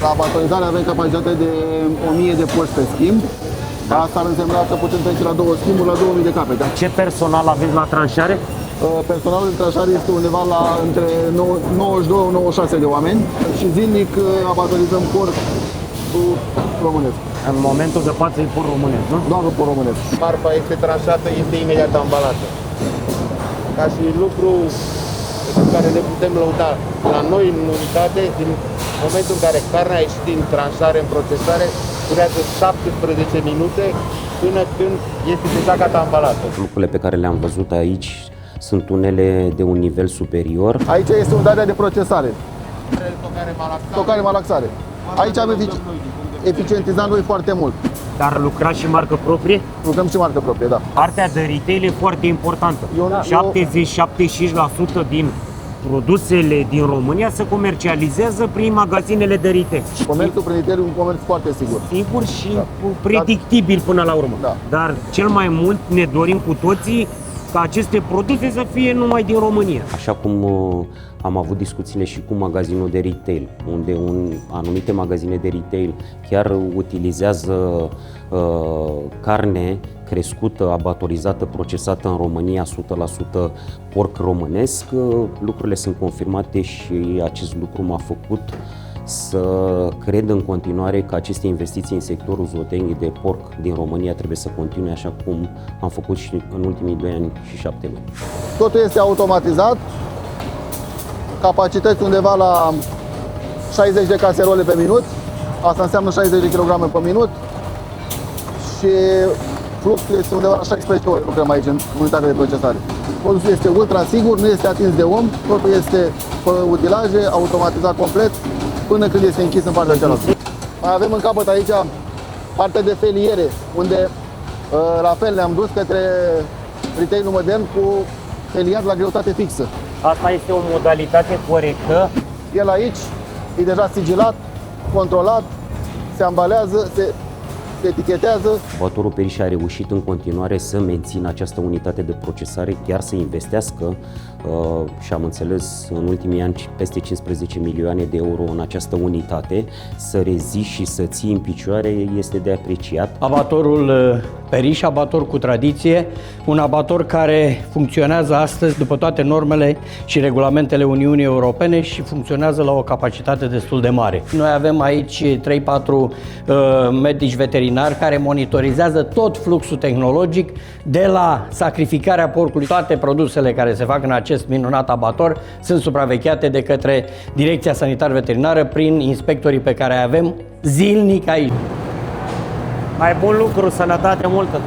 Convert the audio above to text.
La abatorizare avem capacitate de 1000 de porți pe schimb. Asta ar însemna că putem trece la 2 schimburi, la 2000 de capete. Ce personal aveți la tranșare? Personalul de tranșare este undeva la între 92-96 de oameni și zilnic abatorizăm porc românesc. În momentul de față e porc românesc, nu? Doar porc românesc. Marfa este tranșată, este imediat ambalată. Ca și lucru cu care ne putem lăuda la noi în unitate, din momentul în care carnea a ieșit din tranșare în procesare, durează 17 minute până când este deja gata ambalată. Lucrurile pe care le-am văzut aici sunt unele de un nivel superior. Aici este unitatea de procesare. Tocare malaxare. Aici avem eficientizat noi foarte mult. Dar lucrați și marcă proprie? Lucrăm și marcă proprie, da. Partea de retail e foarte importantă. 70-75% din produsele din România se comercializează prin magazinele de retail. Comerțul prin retail e un comerț foarte sigur. Sigur și predictibil până la urmă. Da. Dar cel mai mult ne dorim cu toții ca aceste produse să fie numai din România. Așa cum am avut discuțiile și cu magazinul de retail, unde anumite magazine de retail chiar utilizează carne crescută, abatorizată, procesată în România, 100% porc românesc. Lucrurile sunt confirmate și acest lucru m-a făcut să cred în continuare că aceste investiții în sectorul zootehnic de porc din România trebuie să continue așa cum am făcut și în ultimii 2 ani și 7 luni. Totul este automatizat, capacități undeva la 60 de caserole pe minut, asta înseamnă 60 de kg pe minut și fluxul este undeva la 16 ore, lucrăm aici în unitatea de procesare. Produsul este ultra sigur, nu este atins de om, totul este fără utilaje, automatizat complet, până când este închis în partea cealaltă. Mai avem în capăt aici partea de feliere, unde la fel ne-am dus către retail-ul modern cu feliat la greutate fixă. Asta este o modalitate corectă. El aici e deja sigilat, controlat, se ambalează, se etichetează. Abatorul Periș a reușit în continuare să mențină această unitate de procesare, chiar să investească și am înțeles în ultimii ani peste 15 milioane de euro în această unitate. Să reziști și să ții în picioare este de apreciat. Abatorul Periș, abator cu tradiție, un abator care funcționează astăzi după toate normele și regulamentele Uniunii Europene și funcționează la o capacitate destul de mare. Noi avem aici 3-4 medici veterinari care monitorizează tot fluxul tehnologic de la sacrificarea porcului. Toate produsele care se fac în acest minunat abator sunt supravegheate de către Direcția Sanitar-Veterinară prin inspectorii pe care avem zilnic aici. Mai bun lucru, sănătate multă!